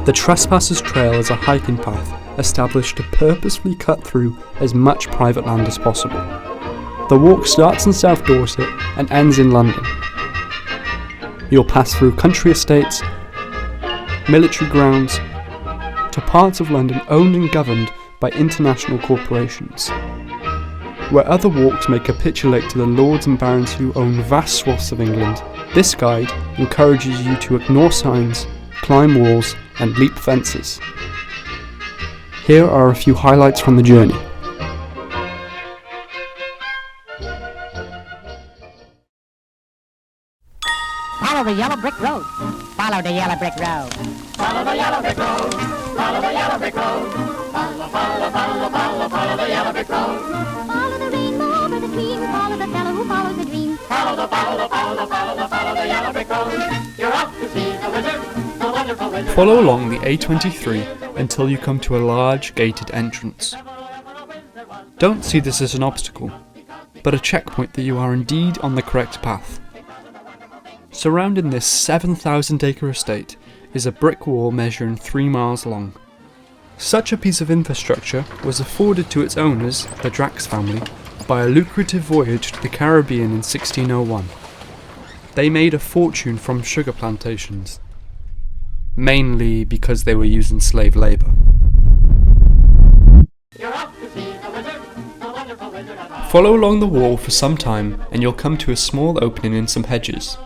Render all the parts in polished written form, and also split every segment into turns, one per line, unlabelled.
The Trespassers Trail is a hiking path established to purposefully cut through as much private land as possible. The walk starts in South Dorset and ends in London. You'll pass through country estates, military grounds, to parts of London owned and governed by international corporations. Where other walks may capitulate to the lords and barons who own vast swaths of England, this guide encourages you to ignore signs, climb walls, and leap fences. Here are a few highlights from the journey.
Follow the yellow brick road. Follow the yellow brick road. Follow the yellow brick road. Follow the yellow brick road. Follow the yellow brick road. Follow the rainbow over the dream. Follow the fellow who follows the dream. Follow the yellow brick road. You're off to see the wizard, the wonderful wizard.
Follow along the A23 until you come to a large gated entrance. Don't see this as an obstacle, but a checkpoint that you are indeed on the correct path. Surrounding this 7,000-acre estate is a brick wall measuring 3 miles long. Such a piece of infrastructure was afforded to its owners, the Drax family, by a lucrative voyage to the Caribbean in 1601. They made a fortune from sugar plantations, mainly because they were using slave labour. Follow along the wall for some time and you'll come to a small opening in some hedges.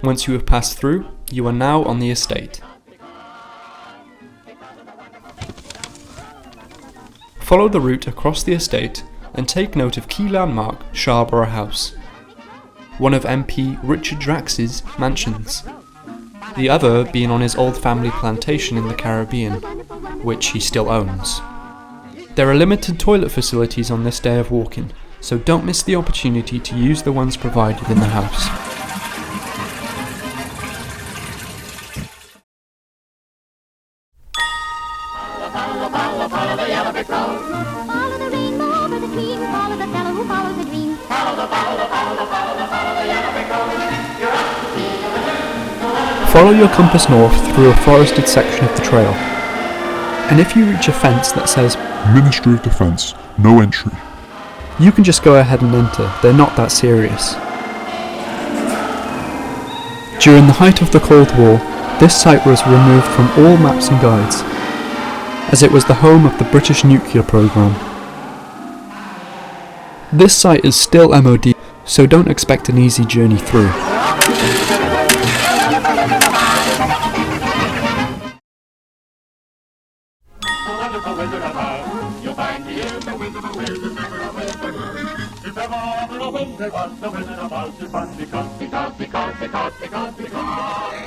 Once you have passed through, you are now on the estate. Follow the route across the estate and take note of key landmark Sharborough House, one of MP Richard Drax's mansions, the other being on his old family plantation in the Caribbean, which he still owns. There are limited toilet facilities on this day of walking, so don't miss the opportunity to use the ones provided in the house.
Follow the yellow brick road. Follow the rainbow over the dream. Follow the fellow who follows the dream. Follow the yellow brick road. You're off to see the wizard.
Follow your compass north through a forested section of the trail. And if you reach a fence that says
Ministry of Defence, no entry,
you can just go ahead and enter, they're not that serious. During the height of the Cold War, this site was removed from all maps and guides, as it was the home of the British nuclear programme. This site is still MOD, so don't expect an easy journey through.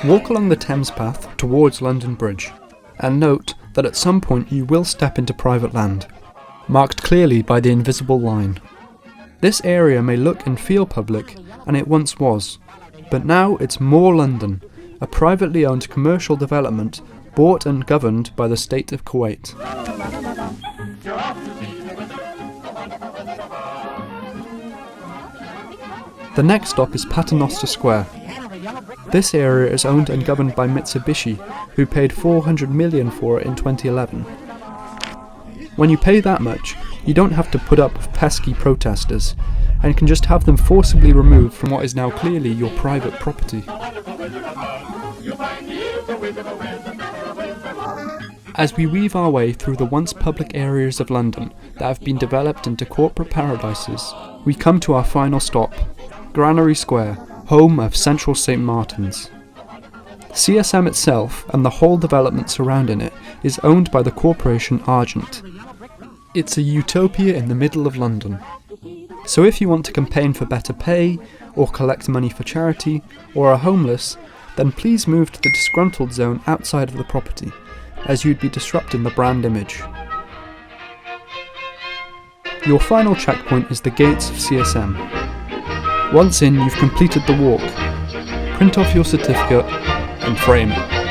Walk along the Thames path towards London Bridge, and note that at some point you will step into private land, marked clearly by the invisible line. This area may look and feel public, and it once was, but now it's More London, a privately owned commercial development bought and governed by the state of Kuwait. The next stop is Paternoster Square. This area is owned and governed by Mitsubishi, who paid $400 million for it in 2011. When you pay that much, you don't have to put up with pesky protesters, and can just have them forcibly removed from what is now clearly your private property. As we weave our way through the once public areas of London that have been developed into corporate paradises, we come to our final stop, Granary Square, home of Central St Martin's. CSM itself and the whole development surrounding it is owned by the corporation Argent. It's a utopia in the middle of London. So if you want to campaign for better pay, or collect money for charity, or are homeless, then please move to the disgruntled zone outside of the property, as you'd be disrupting the brand image. Your final checkpoint is the gates of CSM. Once in, you've completed the walk. Print off your certificate and frame it.